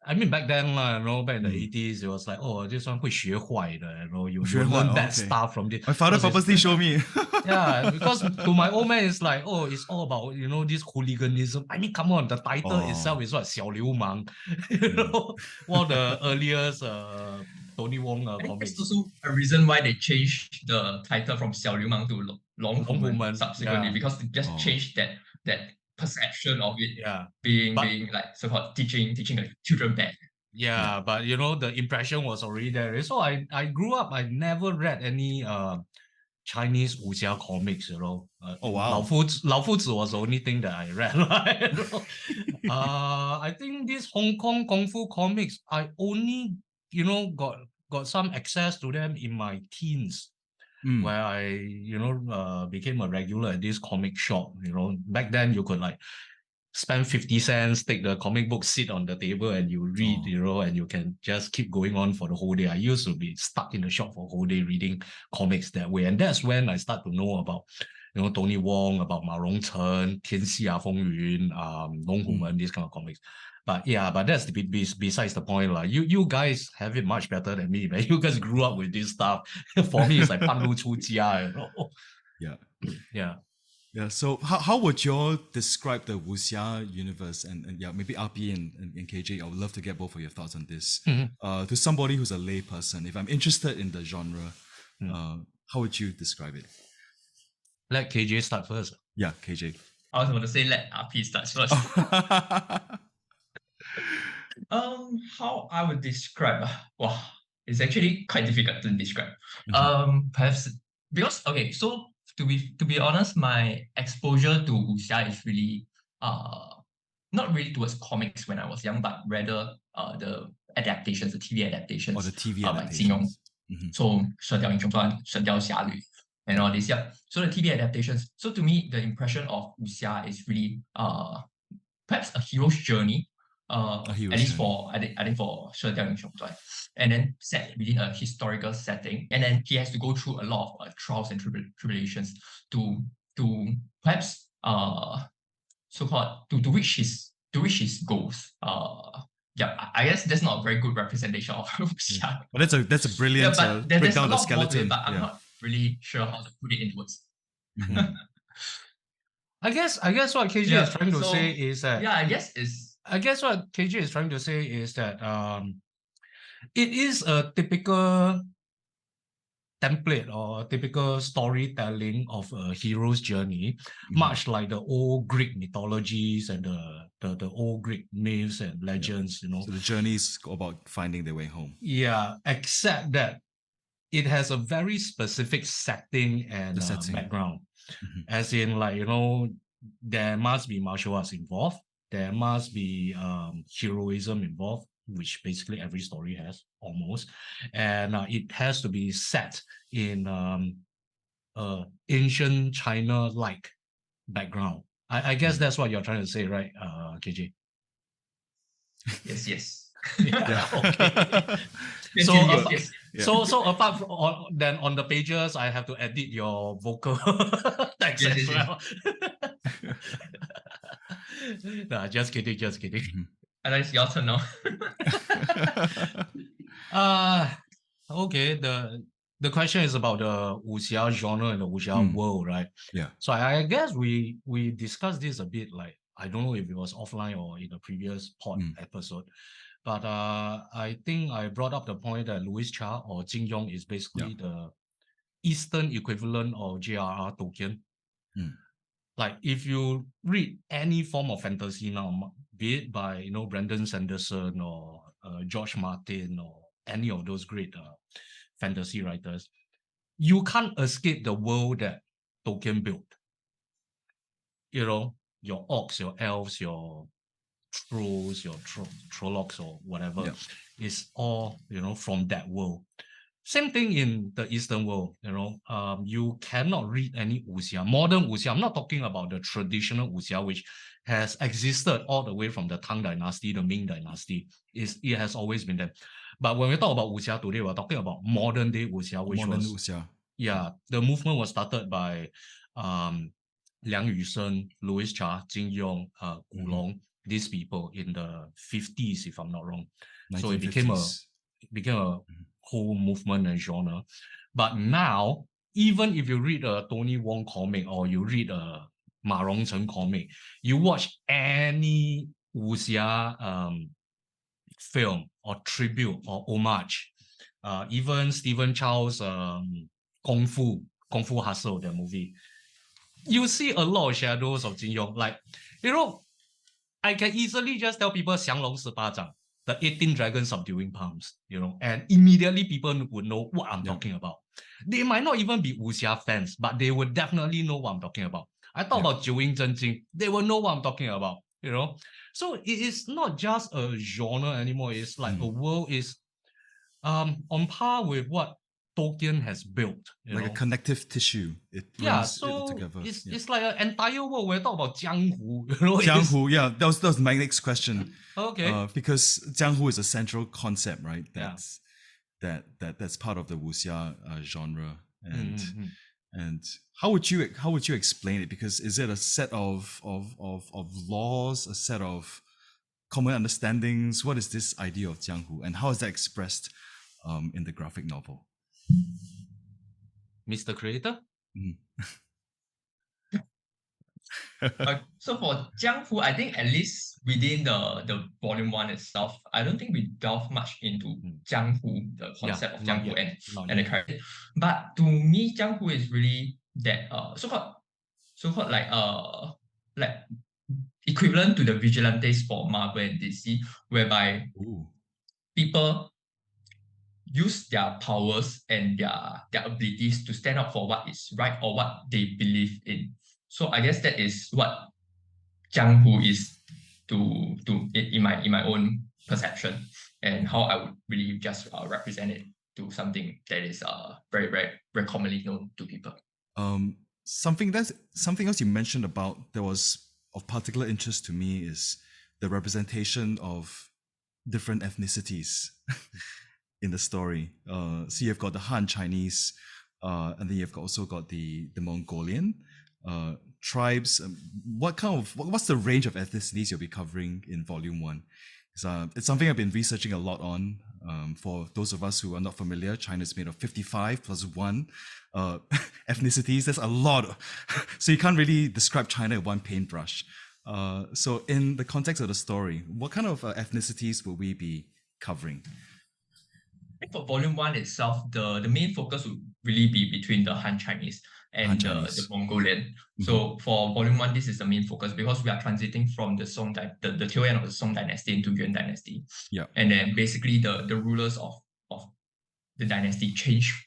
I mean, back then, back in the 80s, it was like, oh, this one 会学坏的, you learn bad stuff from this. My father purposely showed me. Yeah, because to my old man, it's like, oh, it's all about, this hooliganism. I mean, come on, the title itself is what? 小流氓. One of the earliest Tony Wong comics. It's also a reason why they changed the title from 小流氓 to 龙虎门 subsequently, because it just changed that perception of it being like so-called teaching the children bad. Yeah, but the impression was already there. So I grew up, I never read any Chinese wuxia comics, oh wow. Lao Fuzi was the only thing that I read. Right? I think these Hong Kong Kung Fu comics, I only, got some access to them in my teens. Where I, became a regular at this comic shop. Back then you could like spend 50 cents, take the comic book, sit on the table, and you read, and you can just keep going on for the whole day. I used to be stuck in the shop for a whole day reading comics that way. And that's when I start to know about, Tony Wong, about Ma Rongchen, Tianxia Fengyun, Long Hu Men, these kind of comics. But that's besides the point. Like you guys have it much better than me, man. You guys grew up with this stuff. For me, it's like 半路出家, Yeah. So how would you all describe the Wuxia universe? And maybe Api and KJ, I would love to get both of your thoughts on this. To somebody who's a lay person, if I'm interested in the genre, how would you describe it? Let KJ start first. Yeah, KJ. I was going to say let Api start first. How I would describe, it's actually quite difficult to describe. Perhaps because so to be honest, my exposure to wuxia is really not really towards comics when I was young, but rather the adaptations, the TV adaptations. The TV adaptations. So 射雕英雄传, 神雕侠侣, and all this. So the TV adaptations. So to me, the impression of wuxia is really perhaps a hero's journey. At least for I think for 射雕英雄传, and then set within a historical setting, and then he has to go through a lot of trials and tribulations to perhaps so-called to reach his goals. I guess that's not a very good representation of wuxia. But that's a brilliant breakdown of the skeleton. But I'm not really sure how to put it into words. I guess what KJ is trying to say is that I guess what KJ is trying to say is that it is a typical template or typical storytelling of a hero's journey, much like the old Greek mythologies and the old Greek myths and legends. So the journey is about finding their way home. Yeah, except that it has a very specific setting and background. As in, like, there must be martial arts involved. there must be heroism involved, which basically every story has almost, and it has to be set in ancient China-like background. I guess that's what you're trying to say, right, KJ? Yes, yes. Yeah. Okay. So apart from then on the pages, I have to edit your vocal text as well. Nah, just kidding, just kidding. And it's your turn now. Okay. The question is about the wuxia genre and the wuxia world, right? Yeah. So I guess we discussed this a bit, like, I don't know if it was offline or in the previous episode, but I think I brought up the point that Louis Cha or Jing Yong is basically the Eastern equivalent of J.R.R. Tolkien. Like, if you read any form of fantasy now, be it by Brandon Sanderson or George Martin or any of those great fantasy writers, you can't escape the world that Tolkien built. Your orcs, your elves, your trolls, your trollocs or whatever is all from that world. Same thing in the Eastern world. You cannot read any wuxia, modern wuxia. I'm not talking about the traditional wuxia, which has existed all the way from the Tang Dynasty, the Ming Dynasty. It has always been there. But when we talk about wuxia today, we're talking about modern day wuxia, which the movement was started by Liang Yusheng, Louis Cha, Jing Yong, Gu Long, these people in the 50s, if I'm not wrong. So it became a whole movement and genre. But now, even if you read a Tony Wong comic or you read a Ma Rongchen comic, you watch any wuxia film or tribute or homage, even Stephen Chow's Kung Fu Hustle, the movie, you see a lot of shadows of Jin Yong. Like, I can easily just tell people Xianglong 18掌, the 18 dragons subduing palms, and immediately people would know what I'm talking about. They might not even be wuxia fans, but they would definitely know what I'm talking about. I talk about Jiu Ying Zhen Jing, they will know what I'm talking about, So it is not just a genre anymore. It's like a world is on par with what Tolkien has built, like a connective tissue. It brings it all together. It's like an entire world. We're talking about Jianghu. Jianghu, that was my next question. Okay. Because Jianghu is a central concept, right? That's part of the wuxia genre, and how would you explain it? Because is it a set of laws, a set of common understandings? What is this idea of Jianghu, and how is that expressed in the graphic novel? Mr. Creator? So for Jianghu, I think at least within the volume 1 itself, I don't think we delve much into Jianghu, the concept of Jianghu and the character. But to me, Jianghu is really that so-called like equivalent to the vigilantes for Marvel and DC, whereby people use their powers and their abilities to stand up for what is right or what they believe in. So I guess that is what Jianghu is in my own perception, and how I would really just represent it to something that is very, very, very commonly known to people. Something else you mentioned about that was of particular interest to me is the representation of different ethnicities in the story. So you've got the Han Chinese, and then you've also got the Mongolian tribes. What's the range of ethnicities you'll be covering in volume 1? It's something I've been researching a lot on. For those of us who are not familiar, China is made of 55 plus 1 ethnicities. That's a lot. So you can't really describe China with one paintbrush. So in the context of the story, what kind of ethnicities will we be covering? I think for volume 1 itself, the main focus would really be between the Han Chinese and the Mongolian. So for volume 1, this is the main focus because we are transiting from the tail end of the Song Dynasty into Yuan Dynasty. And then basically the rulers of the dynasty change,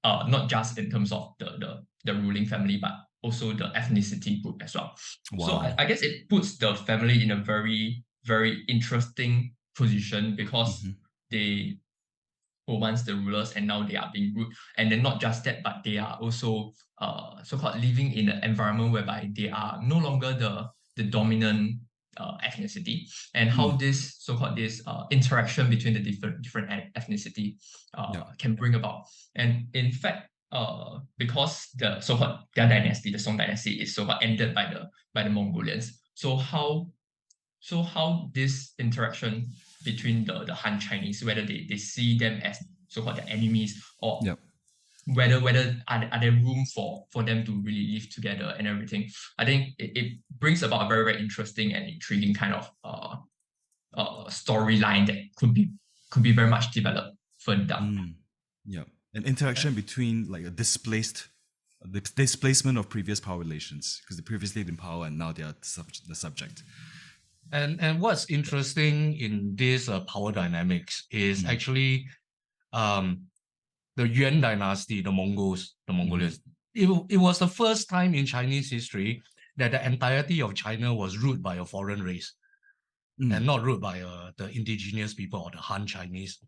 not just in terms of the ruling family, but also the ethnicity group as well. Wow. So I guess it puts the family in a very, very interesting position because they were once the rulers and now they are being ruled. And then not just that, but they are also so-called living in an environment whereby they are no longer the dominant ethnicity, and how this so-called this interaction between the different ethnicity can bring about. And in fact, because the so-called their dynasty, the Song Dynasty, is so-called ended by the Mongolians. So how this interaction between the Han Chinese, whether they see them as so-called their enemies, or whether are there room for them to really live together and everything. I think it brings about a very, very interesting and intriguing kind of storyline that could be very much developed further down. An interaction between like the displacement of previous power relations, because they previously in power and now they are the subject. And what's interesting in this power dynamics is actually the Yuan dynasty, the Mongolians. It was the first time in Chinese history that the entirety of China was ruled by a foreign race and not ruled by the indigenous people or the Han Chinese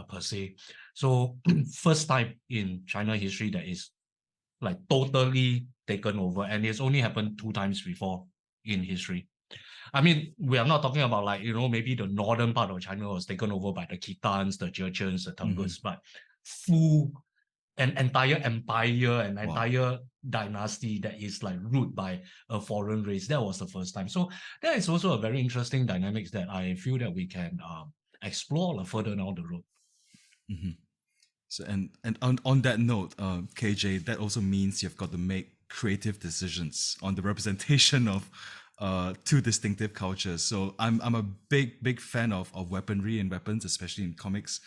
per se. So first time in China history that is like totally taken over, and it's only happened 2 times before in history. I mean, we are not talking about like, maybe the northern part of China was taken over by the Khitans, the Jurchens, the Tungus, but an entire empire, an entire dynasty that is like ruled by a foreign race. That was the first time. So that is also a very interesting dynamics that I feel that we can explore further down the road. So and on that note, KJ, that also means you've got to make creative decisions on the representation of 2 distinctive cultures. So I'm a big fan of weaponry and weapons, especially in comics,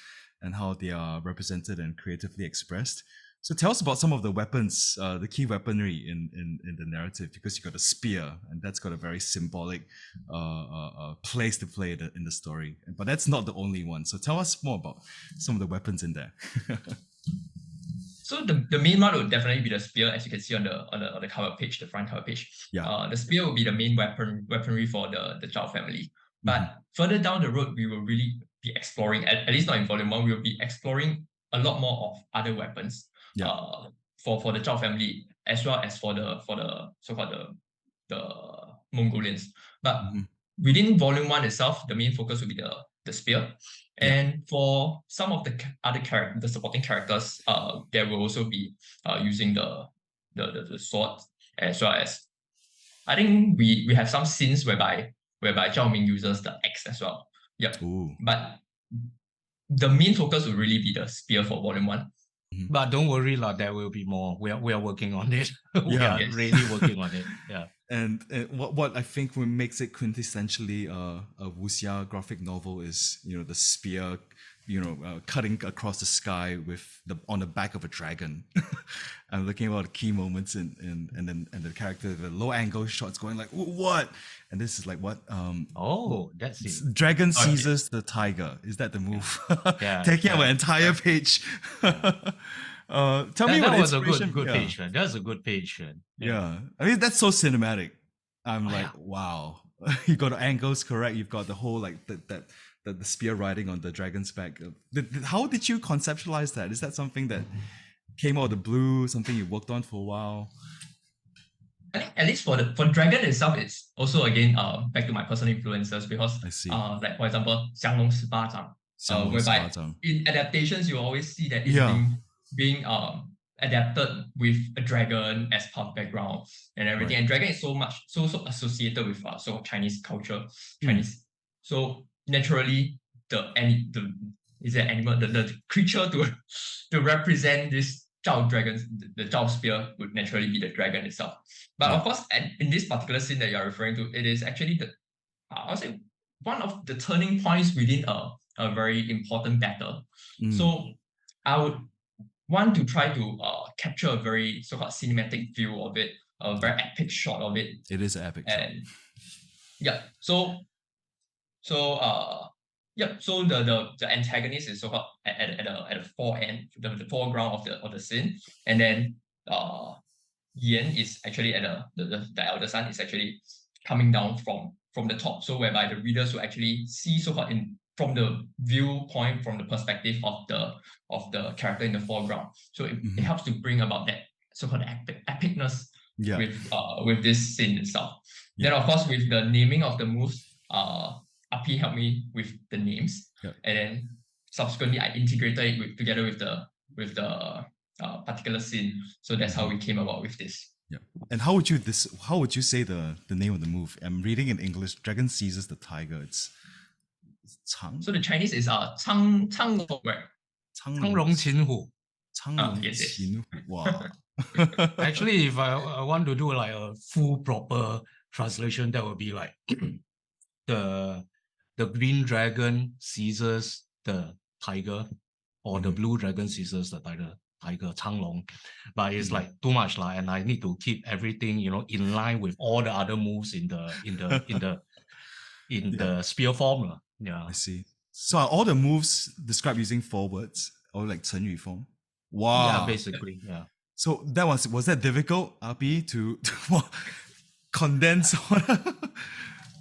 and how they are represented and creatively expressed. So tell us about some of the weapons, the key weaponry in the narrative, because you got a spear, and that's got a very symbolic place to play in the story. But that's not the only one. So tell us more about some of the weapons in there. So the main one would definitely be the spear, as you can see on the cover page, the front cover page. The spear will be the main weaponry for the Zhao family. But further down the road, we will really be exploring, at least not in volume 1, we will be exploring a lot more of other weapons for the Zhao family, as well as for the so-called the Mongolians. But within volume 1 itself, the main focus will be the spear. And for some of the other the supporting characters, there will also be using the sword, as well as I think we have some scenes whereby Zhao Ming uses the axe as well. But the main focus will really be the spear for volume 1. But don't worry, there will be more. We are working on it. We are really working on it. And what I think makes it quintessentially a Wuxia graphic novel is, the spear, cutting across the sky on the back of a dragon. I'm looking at the key moments and the character, the low angle shots going like, what? And this is like what? That's it. Dragon seizes the tiger. Is that the move? Taking up an entire page. Tell me what was inspiration. A good page, man. That was a good page, man. I mean, that's so cinematic. I'm wow. You got the angles correct. You've got the whole like the spear riding on the dragon's back. How did you conceptualize that? Is that something that came out of the blue? Something you worked on for a while? I think at least for dragon itself, it's also again back to my personal influences, because I see. Like for example, 降龙十八掌, whereby in adaptations you always see that it's being adapted with a dragon as part of background and everything. And dragon is so associated with Chinese culture, So naturally the creature to represent this Zhao dragons, the Zhao spear would naturally be the dragon itself. But of course, in this particular scene that you are referring to, it is actually I would say one of the turning points within a very important battle. So I would want to try to capture a very so-called cinematic view of it, a very epic shot of it. It is an epic shot. So the antagonist is so-called at the foreground of the scene, and then Yan is actually at the elder son is actually coming down from the top, so whereby the readers will actually see so-called from the viewpoint, from the perspective of the character in the foreground. So it helps to bring about that so-called epicness with this scene itself. Then of course with the naming of the moves, Api helped me with the names, and then subsequently I integrated it together with the particular scene. So that's how we came about with this. Yeah. And how would you say the name of the move? I'm reading in English. Dragon seizes the tiger. It's Chang. So the Chinese is Chang Long, right? Chang Long Qin Hu. Chang Long Qin Hu. Wow. Actually, if I want to do like a full proper translation, that would be like the green dragon seizes the tiger, or the blue dragon seizes the tiger, Chang Long. But it's like too much lah, and I need to keep everything, in line with all the other moves in the spear form lah. Yeah. I see. So are all the moves described using 4 words or like 成语 form? Wow. Yeah, basically. Yeah. So was that difficult, Api, to condense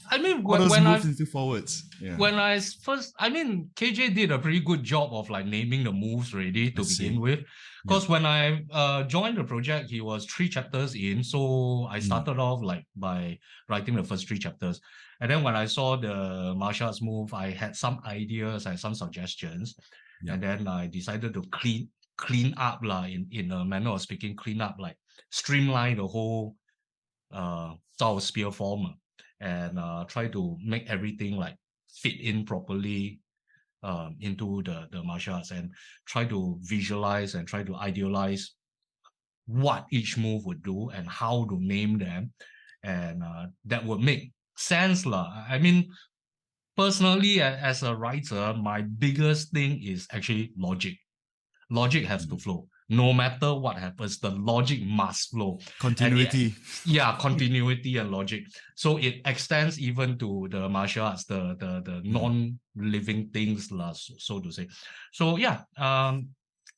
I mean, when moves into 4 words? Yeah. When I first, KJ did a pretty good job of like naming the moves already to begin with. Because when I joined the project, he was 3 chapters in. So I started off like by writing the first 3 chapters. And then when I saw the martial arts move, I had some ideas and some suggestions. And then I decided to clean up in a manner of speaking, clean up, like streamline the whole Zhao spear form. And try to make everything like fit in properly into the martial arts, and try to visualize and try to idealize what each move would do and how to name them, and that would make sense lah. I mean, personally, as a writer, my biggest thing is actually logic. Logic has to flow. No matter what happens, the logic must flow. Continuity. Continuity and logic. So it extends even to the martial arts, the non-living things, so to say. So yeah,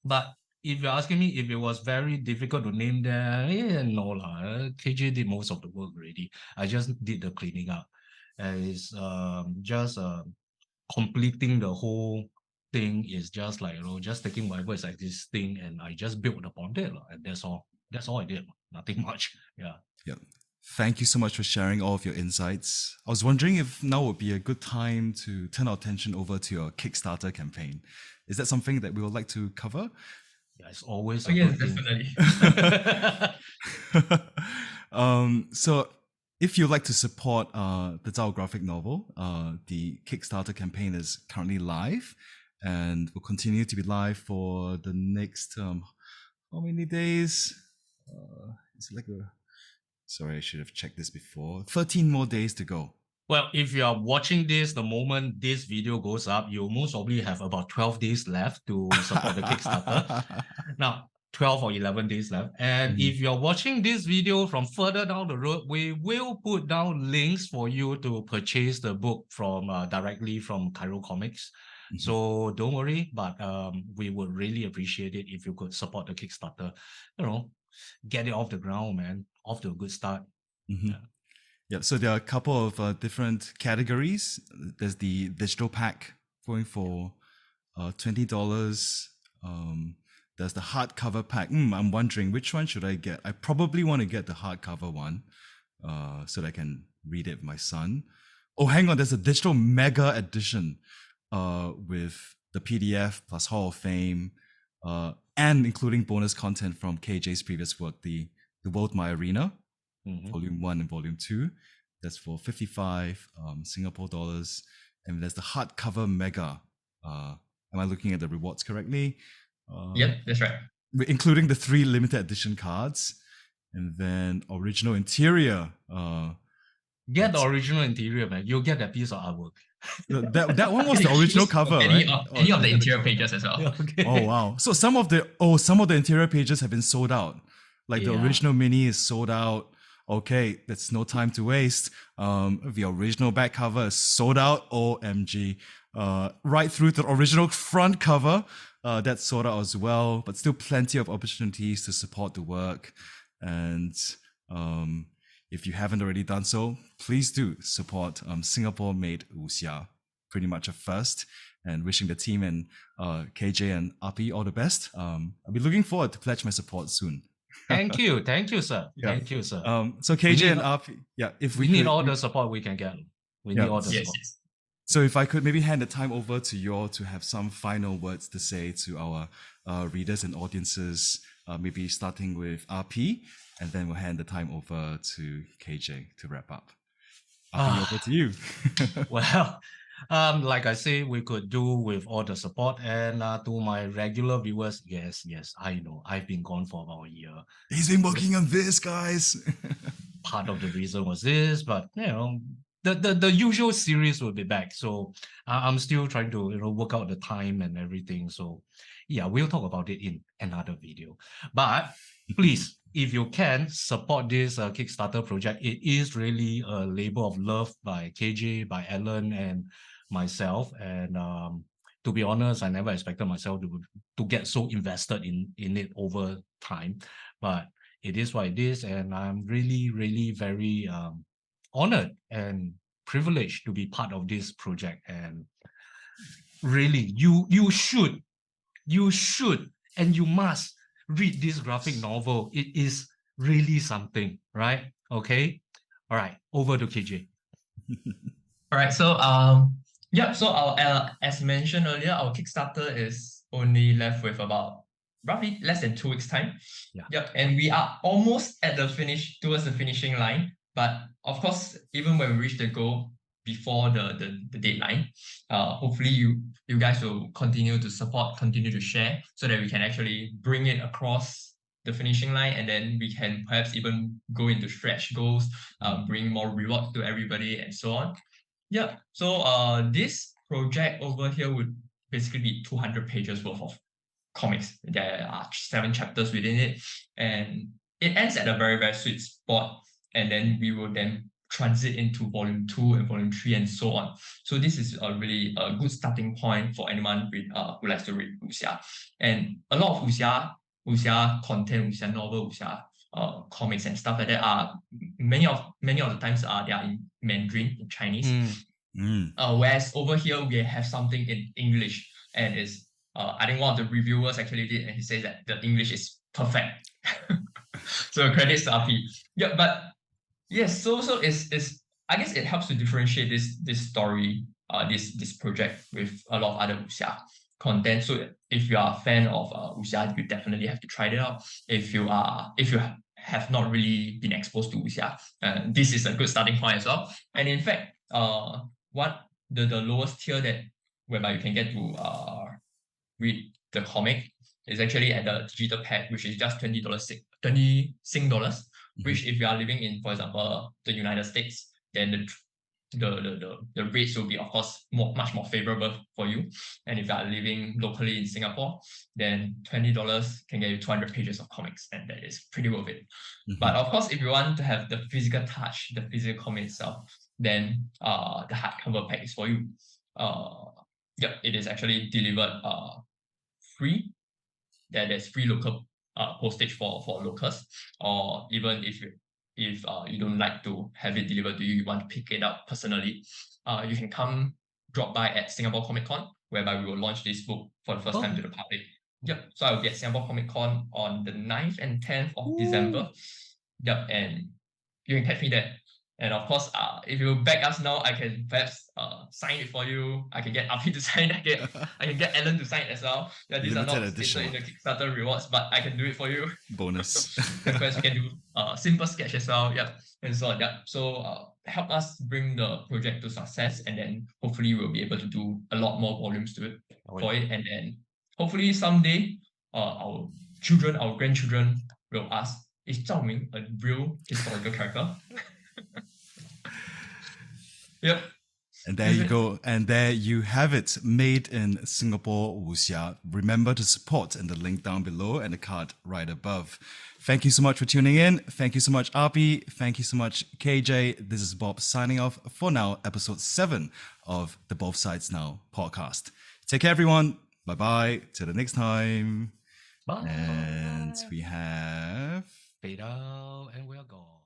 but if you're asking me if it was very difficult to name them, no lah. KJ did most of the work already. I just did the cleaning up. It's just completing the whole thing is just like, just taking whatever is existing and I just built upon it, and that's all I did. Nothing much. Yeah. Thank you so much for sharing all of your insights. I was wondering if now would be a good time to turn our attention over to your Kickstarter campaign. Is that something that we would like to cover? Yeah, it's always definitely. So if you'd like to support the Zhao graphic novel, the Kickstarter campaign is currently live and will continue to be live for the next how many days? It's like sorry, I should have checked this before. 13 more days to go. Well, if you are watching this the moment this video goes up, you most probably have about 12 days left to support the Kickstarter. Now, 12 or 11 days left. And if you're watching this video from further down the road, we will put down links for you to purchase the book from directly from Cairo Comics. So don't worry, but we would really appreciate it if you could support the Kickstarter. Get it off the ground, man. Off to a good start. Yeah, so there are a couple of different categories. There's the digital pack going for $20. There's the hardcover pack. I'm wondering which one should I get. I probably want to get the hardcover one so that I can read it with my son. Oh, hang on. There's a digital mega edition with the PDF plus Hall of Fame and including bonus content from KJ's previous work, the World My Arena, Volume 1 and Volume 2. That's for 55 Singapore dollars. And there's the hardcover mega. Am I looking at the rewards correctly? Yep, that's right. Including the 3 limited edition cards. And then original interior. Get the original interior, man. You'll get that piece of artwork. That one was the original cover, any right? Of the interior pages as well. Okay. Oh wow! So some of the interior pages have been sold out. Like the original mini is sold out. Okay, that's no time to waste. The original back cover is sold out. OMG! Right through to the original front cover, that's sold out as well. But still plenty of opportunities to support the work. And if you haven't already done so, please do support Singapore-made Wuxia. Pretty much a first. And wishing the team and KJ and Api all the best. I'll be looking forward to pledge my support soon. Thank you, sir. Yeah. Thank you, sir. So KJ and Api, if we need all the support we can get. We need all the support. Yes. So if I could maybe hand the time over to you all to have some final words to say to our readers and audiences, maybe starting with RP, and then we'll hand the time over to KJ to wrap up. RP, over to you. Well, like I say, we could do with all the support. And to my regular viewers, yes, I know. I've been gone for about a year. He's been working on this, guys. Part of the reason was this, but the usual series will be back. So I'm still trying to work out the time and everything. So yeah, we'll talk about it in another video. But please, if you can support this Kickstarter project, it is really a labor of love by KJ, by Alan, and myself. And to be honest, I never expected myself to get so invested in it over time. But it is what it is, and I'm really, really very honored and privileged to be part of this project. And really, you should and you must read this graphic novel. It is really something, right? Okay. All right. Over to KJ. All right. So so our as mentioned earlier, our Kickstarter is only left with about roughly less than 2 weeks time. And we are almost at towards the finishing line. But of course, even when we reach the goal before the deadline, hopefully you guys will continue to support, continue to share, so that we can actually bring it across the finishing line, and then we can perhaps even go into stretch goals, bring more rewards to everybody, and so on. So this project over here would basically be 200 pages worth of comics. There are 7 chapters within it, and it ends at a very, very sweet spot. And then we will then transit into volume 2 and volume 3 and so on. So this is a really good starting point for anyone who likes to read Wuxia. And a lot of Wuxia content, Wuxia novel, Wuxia comics and stuff like that are many of the times they are in Mandarin, in Chinese. Whereas over here we have something in English, and is I think one of the reviewers actually did, and he says that the English is perfect. So credits to RP. But yes, so it's I guess it helps to differentiate this story, this project with a lot of other Wuxia content. So if you are a fan of Wuxia, you definitely have to try it out. If you have not really been exposed to Wuxia, this is a good starting point as well. And in fact, what the lowest tier whereby you can get to read the comic is actually at the digital pack, which is just $20 Sing dollars. Which, if you are living in, for example, the United States, then the rates will be, of course, much more favorable for you. And if you are living locally in Singapore, then $20 can get you 200 pages of comics, and that is pretty worth it. But of course, if you want to have the physical touch, the physical comic itself, then the hardcover pack is for you. It is actually delivered free. There's free local postage for locals, or even if you don't like to have it delivered to you, you want to pick it up personally, you can drop by at Singapore Comic Con, whereby we will launch this book for the first time to the public. So I will be at Singapore Comic Con on the 9th and 10th of December. And you can catch me there. And of course, if you back us now, I can perhaps sign it for you. I can get Api to sign it. I can get Alan to sign it as well. These are not stated in the Kickstarter rewards, but I can do it for you. Bonus. Of course, you can do simple sketch as well. And so on. So help us bring the project to success, and then hopefully we'll be able to do a lot more volumes to it for it. And then hopefully someday our children, our grandchildren will ask, is Zhao Ming a real historical character? And there you go. And there you have it. Made-in-Singapore Wuxia. Remember to support in the link down below and the card right above. Thank you so much for tuning in. Thank you so much, Api. Thank you so much, KJ. This is Bob signing off for now, episode 7 of the Both Sides Now podcast. Take care, everyone. Bye-bye. Till the next time. Bye. And we have Fade out and we are gone.